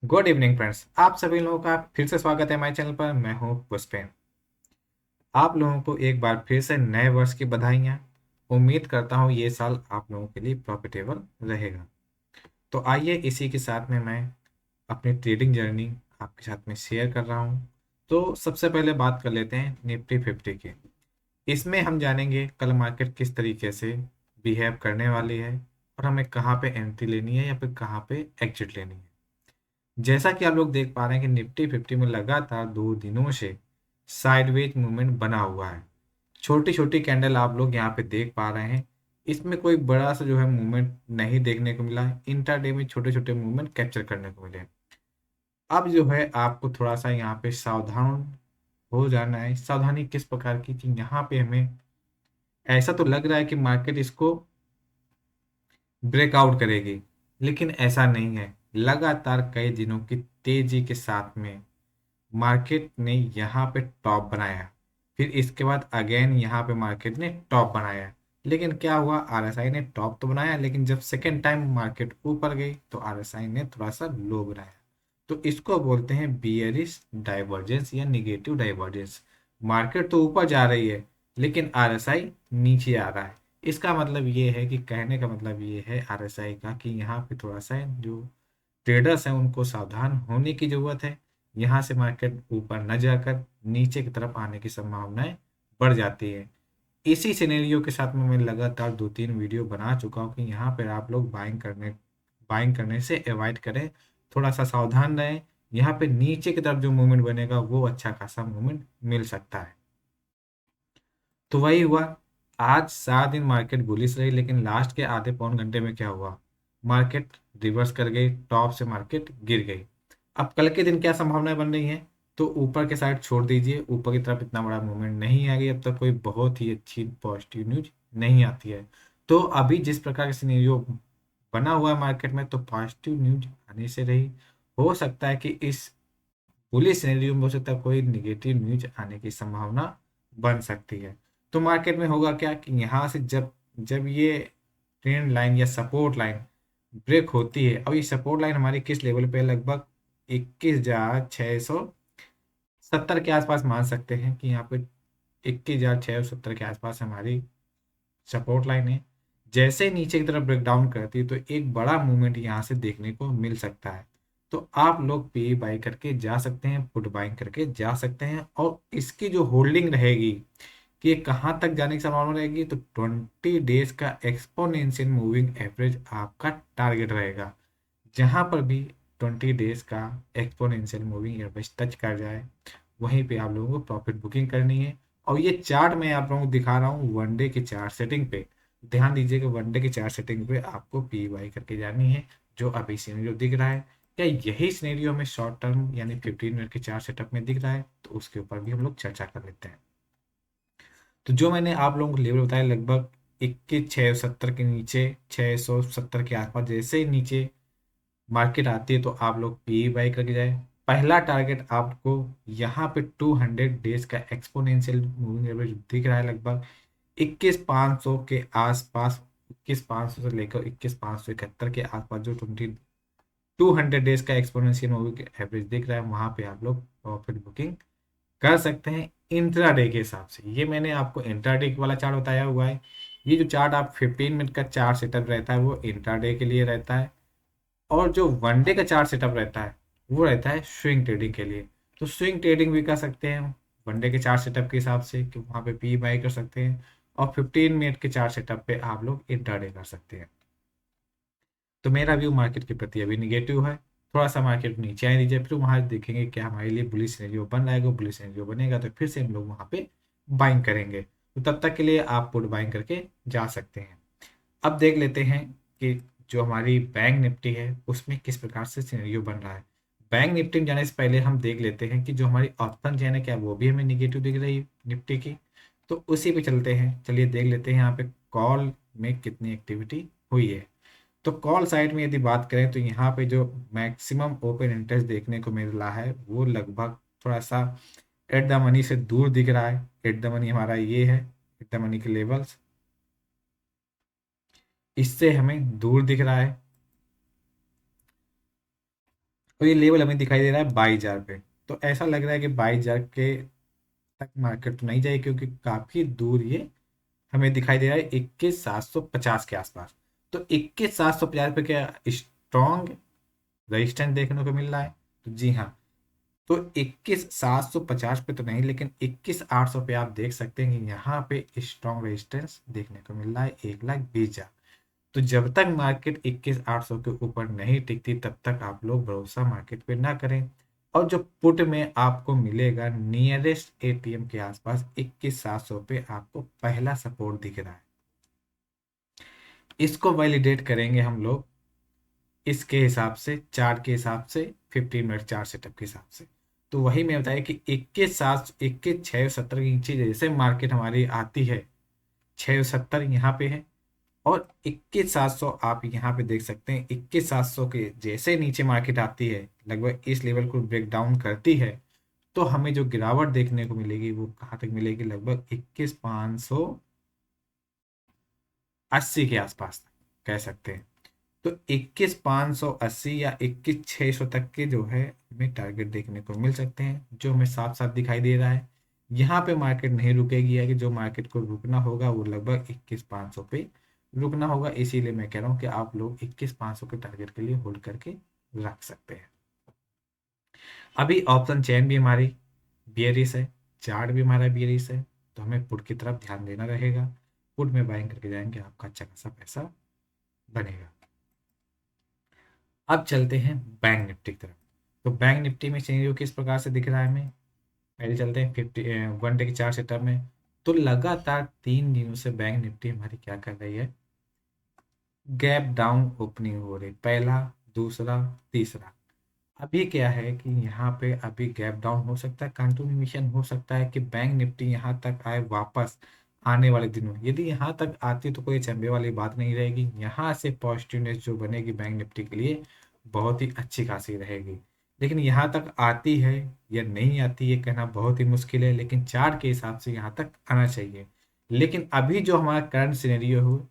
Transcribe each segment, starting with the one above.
Good evening friends, आप सभी लोगों का फिर से स्वागत है हमारे चैनल पर। मैं हूं पुष्पेन। आप लोगों को एक बार फिर से नए वर्ष की बधाइयाँ। उम्मीद करता हूं ये साल आप लोगों के लिए प्रॉफिटेबल रहेगा। तो आइए इसी के साथ में मैं अपनी ट्रेडिंग जर्नी आपके साथ में शेयर कर रहा हूं। तो सबसे पहले बात कर लेते हैं निफ्टी 50 की। इसमें हम जानेंगे कल मार्केट किस तरीके से बिहेव करने वाली है और हमें कहाँ पे एंट्री लेनी है या फिर कहाँ पे एग्जिट लेनी है। जैसा कि आप लोग देख पा रहे हैं कि निफ्टी 50 में लगातार 2 दिनों से साइडवेज मूवमेंट बना हुआ है। छोटी छोटी कैंडल आप लोग यहाँ पे देख पा रहे हैं। इसमें कोई बड़ा सा जो है मूवमेंट नहीं देखने को मिला है। इंट्राडे में छोटे छोटे मूवमेंट कैप्चर करने को मिले। अब जो है आपको थोड़ा सा यहाँ पे सावधान हो जाना है। सावधानी किस प्रकार की कि यहाँ पे हमें ऐसा तो लग रहा है कि मार्केट इसको ब्रेकआउट करेगी, लेकिन ऐसा नहीं है। लगातार कई दिनों की तेजी के साथ में मार्केट ने यहाँ पे टॉप बनाया, फिर इसके बाद अगेन यहाँ पे मार्केट ने टॉप बनाया। लेकिन क्या हुआ, आरएसआई ने टॉप तो बनाया, लेकिन जब सेकेंड टाइम मार्केट ऊपर गई तो आरएसआई ने थोड़ा सा लो बनाया। तो इसको बोलते हैं बियरिश डाइवर्जेंस या निगेटिव डाइवर्जेंस। मार्केट तो ऊपर जा रही है, लेकिन आरएसआई नीचे आ रहा है। इसका मतलब ये है कि कहने का मतलब ये है आरएसआई का कि यहाँ पे थोड़ा सा जो ट्रेडर्स हैं उनको सावधान होने की जरूरत है। यहाँ से मार्केट ऊपर न जाकर नीचे की तरफ आने की संभावनाएं बढ़ जाती है। इसी सिनेरियो के साथ में मैं लगातार 2-3 वीडियो बना चुका हूँ कि यहाँ पर आप लोग बाइंग करने से अवॉइड करें। थोड़ा सा सावधान रहें। यहाँ पे नीचे की तरफ जो मूवमेंट बनेगा वो अच्छा खासा मूवमेंट मिल सकता है। तो वही हुआ। आज सारा दिन मार्केट बुलिश रही, लेकिन लास्ट के आधे पौन घंटे में क्या हुआ, मार्केट रिवर्स कर गई, टॉप से मार्केट गिर गई। अब कल के दिन क्या संभावनाएं बन रही हैं, तो ऊपर के साइड छोड़ दीजिए। ऊपर की तरफ इतना बड़ा मूवमेंट नहीं आ गई, अब तक कोई बहुत ही अच्छी पॉजिटिव न्यूज नहीं आती है। तो अभी जिस प्रकार का सिनेरियो बना हुआ है मार्केट में, तो पॉजिटिव न्यूज आने से रही। हो सकता है कि इस बुलिश सिनेरियो में हो सकता है कोई निगेटिव न्यूज आने की संभावना बन सकती है। तो मार्केट में होगा क्या कि यहाँ से जब जब ये ट्रेंड लाइन या सपोर्ट लाइन ब्रेक होती है। अब ये सपोर्ट लाइन हमारी किस लेवल पे है, लगभग 21,670 के आसपास मान सकते हैं कि यहाँ पे 21,670 के आसपास हमारी सपोर्ट लाइन है। जैसे ही नीचे की तरफ ब्रेकडाउन करती है तो एक बड़ा मूवमेंट यहाँ से देखने को मिल सकता है। तो आप लोग पी बाई करके जा सकते हैं, पुट बाइंग करके जा सकते हैं। और इसकी जो होल्डिंग रहेगी कि ये कहाँ तक जाने की संभावना रहेगी, तो 20 डेज का एक्सपोनेंशियल मूविंग एवरेज आपका टारगेट रहेगा। जहां पर भी 20 डेज का एक्सपोनेंशियल मूविंग एवरेज टच कर जाए, वहीं पे आप लोगों को प्रॉफिट बुकिंग करनी है। और ये चार्ट मैं आप लोगों को दिखा रहा हूँ वनडे की चार्ट सेटिंग पे। ध्यान दीजिएगा, वनडे की चार्ट सेटिंग पे आपको पी वाई करके जानी है। जो अभी सिनेरियो दिख रहा है, क्या यही सिनेरियो में शॉर्ट टर्म यानी 15 मिनट के चार्ट सेटअप में दिख रहा है, तो उसके ऊपर भी हम लोग चर्चा कर लेते हैं। तो जो मैंने आप लोगों को लेवल बताया, लगभग 21,670 के नीचे 670 के आसपास जैसे ही नीचे मार्केट आती है, तो आप लोग पी बाई करके जाए। पहला टारगेट आपको यहाँ पे 200 डेज का एक्सपोनेंशियल मूविंग एवरेज दिख रहा है, लगभग 21,500 के आसपास। 21,500 से लेकर 21,571 के आसपास जो 200 डेज का एक्सपोनेंशियल मूविंग एवरेज दिख रहा है, वहां पे आप लोग प्रॉफिट बुकिंग कर सकते हैं इंट्राडे के हिसाब से। ये मैंने आपको इंट्राडे वाला चार्ट बताया हुआ है। ये जो चार्ट आप 15 मिनट का चार्ट सेटअप रहता है वो इंट्राडे के लिए रहता है। और जो वनडे का चार्ट सेटअप रहता है वो रहता है स्विंग ट्रेडिंग के लिए। तो स्विंग ट्रेडिंग भी कर सकते हैं वनडे के चार्ट सेटअप के हिसाब से, कि वहाँ पे पी बाई कर सकते हैं। और 15 मिनट के चार्ट सेटअप पे आप लोग इंट्राडे कर सकते हैं। तो मेरा व्यू मार्केट के प्रति अभी निगेटिव है। थोड़ा सा मार्केट नीचे आने दीजिए, फिर वहाँ देखेंगे क्या हमारे लिए बुलिश सिनेरियो बन रहा है। बुलिश सिनेरियो बनेगा तो फिर से हम लोग वहाँ पे बाइंग करेंगे। तो तब तक के लिए आप पुट बाइंग करके जा सकते हैं। अब देख लेते हैं कि जो हमारी बैंक निफ्टी है उसमें किस प्रकार से सिनेरियो बन रहा है। बैंक निफ्टी में जाने से पहले हम देख लेते हैं कि जो हमारी ऑप्शन चैन है क्या वो भी हमें निगेटिव दिख रही है निफ्टी की। तो उसी पे चलते हैं, चलिए देख लेते हैं यहाँ पे कॉल में कितनी एक्टिविटी हुई है। तो कॉल साइड में यदि बात करें तो यहाँ पे जो मैक्सिमम ओपन इंटरेस्ट देखने को मिल रहा है वो लगभग थोड़ा सा एट द मनी से दूर दिख रहा है। एट द मनी हमारा ये है, एट द मनी के लेवल्स इससे हमें दूर दिख रहा है। और ये लेवल हमें दिखाई दे रहा है 22,000 पे। तो ऐसा लग रहा है कि 22,000 के तक मार्केट तो नहीं जाएगी, क्योंकि काफ़ी दूर ये हमें दिखाई दे रहा है 21,750 के आसपास। तो 21,750 पे क्या स्ट्रॉन्ग रजिस्टेंस देखने को मिल रहा है? तो जी हाँ। तो 21,750 पे तो नहीं, लेकिन 21,800 पे आप देख सकते हैं कि यहाँ पे स्ट्रॉन्ग रेजिस्टेंस देखने को मिल रहा है 1,20,000। तो जब तक मार्केट 21,800 के ऊपर नहीं टिकती तब तक आप लोग भरोसा मार्केट पे ना करें। और जो पुट में आपको मिलेगा नियरेस्ट एटीएम के आसपास 21,700 पे आपको पहला सपोर्ट दिख रहा है। इसको वैलिडेट करेंगे हम लोग इसके हिसाब से, चार्ट के हिसाब से, 15 मिनट चार्ट सेटअप के हिसाब से। तो वही मैं बताया कि 21,670 के नीचे जैसे मार्केट हमारी आती है, 670 यहाँ पे है, और 21,700 आप यहाँ पे देख सकते हैं। 21,700 के जैसे नीचे मार्केट आती है, लगभग इस लेवल को ब्रेक डाउन करती है, तो हमें जो गिरावट देखने को मिलेगी वो कहाँ तक मिलेगी? लगभग 21,580 के आसपास तक कह सकते हैं। तो 21,580 या 21,600 तक के जो है हमें टारगेट देखने को मिल सकते हैं, जो हमें साफ साफ दिखाई दे रहा है। यहाँ पे मार्केट नहीं रुकेगी, है कि जो मार्केट को रुकना होगा वो लगभग 21,500 पे रुकना होगा। इसीलिए मैं कह रहा हूँ कि आप लोग 21,500 के टारगेट के लिए होल्ड करके रख सकते हैं। अभी ऑप्शन चेन भी हमारी बियरिश है, चार्ट भी हमारा बियरिश है, तो हमें पुट की तरफ ध्यान देना रहेगा। पुट में बाइंग करके जाएंगे, आपका अच्छा खासा पैसा बनेगा। अब चलते हैं बैंक निफ्टी की तरफ। तो बैंक निफ्टी में सिनेरियो किस प्रकार से दिख रहा है हमें? पहले चलते हैं 1 डे के चार्ट सेटअप में। तो लगातार 3 दिनों से बैंक निफ्टी हमारी क्या कर रही है? गैप डाउन ओपनिंग हो रही, पहला, दूसरा, तीसरा। अभी क्या है कि यहाँ पे अभी गैप डाउन हो सकता है, कंटिन्यूएशन हो सकता है कि बैंक निफ्टी यहाँ तक आए वापस आने वाले दिनों। यदि यहाँ तक आती तो कोई चंबे वाली बात नहीं रहेगी, यहाँ से पॉजिटिवनेस जो बनेगी बैंक निफ्टी के लिए बहुत ही अच्छी खासी रहेगी। लेकिन यहाँ तक आती है या नहीं आती ये कहना बहुत ही मुश्किल है, लेकिन चार्ट के हिसाब से यहाँ तक आना चाहिए। लेकिन अभी जो हमारा करंट सिनेरियो हो,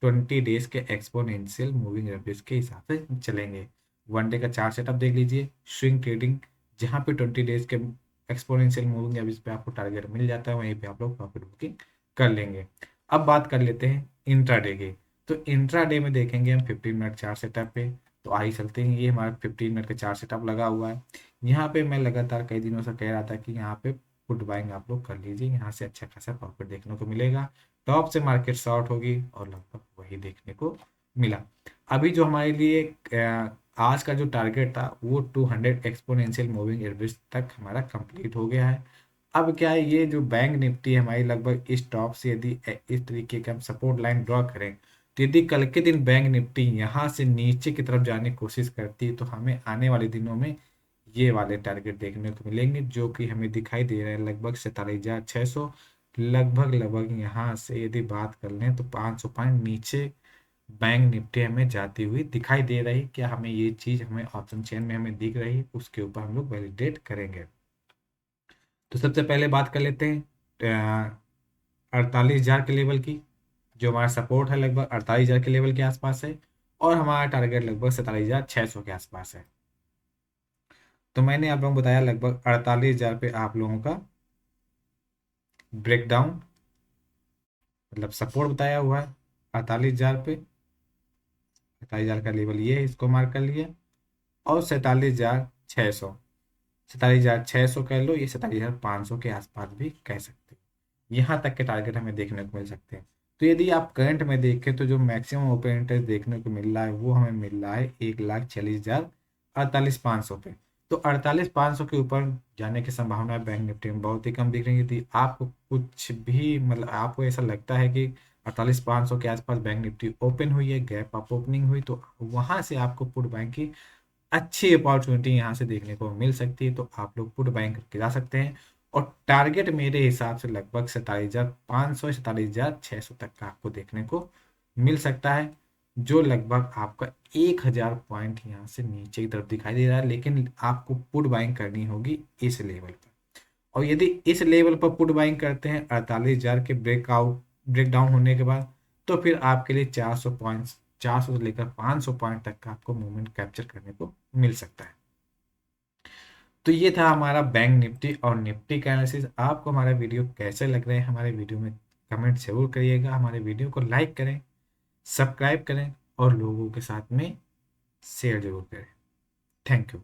20 डेज के एक्सपोनेंशियल मूविंग एवरेज के हिसाब से चलेंगे। 1 डे का चार्ट सेटअप देख लीजिए, स्विंग ट्रेडिंग, जहाँ पे 20 डेज के एक्सपोनेंशियल मूविंग एवरेज पे आपको टारगेट मिल जाता है, वहीं पे आप लोग प्रॉफिट बुकिंग कर लेंगे। अब बात कर लेते हैं इंट्राडे की। तो इंट्राडे में देखेंगे हम 15 मिनट चार्ट सेटअप पे। तो आइए चलते हैं, ये हमारा 15 मिनट का चार्ट सेटअप लगा हुआ है। यहाँ पे मैं लगातार कई दिनों से कह रहा था कि यहाँ पे पुट बाइंग आप लोग कर लीजिए, यहाँ से अच्छा खासा प्रॉफिट देखने को मिलेगा। टॉप से मार्केट शॉर्ट होगी और लगभग वही देखने को मिला। अभी जो हमारे लिए आज का जो टारगेट था वो 200 एक्सपोनेंशियल मूविंग एवरेज तक हमारा कंप्लीट हो गया है। अब क्या है, ये जो बैंक निफ्टी है हमारी लगभग इस टॉप से यदि इस तरीके के हम सपोर्ट लाइन ड्रॉ करें, तो यदि कल के दिन बैंक निफ्टी यहाँ से नीचे की तरफ जाने की कोशिश करती है, तो हमें आने वाले दिनों में ये वाले टारगेट देखने को मिलेंगे, जो कि हमें दिखाई दे रहे हैं लगभग 47,600। लगभग यहाँ से यदि बात कर लें तो 500 पॉइंट नीचे बैंक निफ्टी हमें जाती हुई दिखाई दे रही। क्या हमें ये चीज़ हमें ऑप्शन चेन में हमें दिख रही, उसके ऊपर हम लोग वैलिडेट करेंगे। तो सबसे पहले बात कर लेते हैं 48,000 के लेवल की। जो हमारा सपोर्ट है लगभग 48,000 के लेवल के आसपास है, और हमारा टारगेट लगभग 47,600 के आसपास है। तो मैंने आप लोगों को बताया लगभग 48,000 पे आप लोगों का ब्रेकडाउन, मतलब सपोर्ट बताया हुआ है 48,000 पे। 48,000 का लेवल ये है, इसको मार्क कर लिए। और 47,600, 47,600 कह लो, ये 47,500 के आसपास भी कह सकते हैं। यहाँ तक के टारगेट हमें देखने को मिल सकते हैं। तो यदि आप करंट में देखें तो जो मैक्सिमम ओपन इंटरेस्ट देखने को मिल रहा है वो हमें मिल रहा है 1,40,000, 48,500 पे। तो 48,500 के ऊपर जाने की संभावना बैंक निफ्टी में बहुत ही कम दिख रही है। यदि आपको कुछ भी मतलब आपको ऐसा लगता है कि 48,500 के आसपास बैंक निफ्टी ओपन हुई है, गैप अप ओपनिंग हुई, तो वहां से आपको पुट बाइंग की अच्छी अपॉर्चुनिटी यहाँ से देखने को मिल सकती है। तो आप लोग पुट बाइंग करके जा सकते हैं। और टारगेट मेरे हिसाब से लगभग 47,500, 47,600 तक का आपको देखने को मिल सकता है, जो लगभग आपका 1,000 पॉइंट यहाँ से नीचे की तरफ दिखाई दे रहा है। लेकिन आपको पुट बाइंग करनी होगी इस लेवल पर। और यदि इस लेवल पर पुट बाइंग करते हैं 48,000 के ब्रेक डाउन होने के बाद, तो फिर आपके लिए 400 पॉइंट्स, 400 से लेकर 500 पॉइंट तक का आपको मूवमेंट कैप्चर करने को मिल सकता है। तो ये था हमारा बैंक निफ्टी और निफ्टी का एनालिसिस। आपको हमारा वीडियो कैसे लग रहे हैं हमारे वीडियो में कमेंट जरूर करिएगा। हमारे वीडियो को लाइक करें, सब्सक्राइब करें और लोगों के साथ में शेयर जरूर करें। Thank you.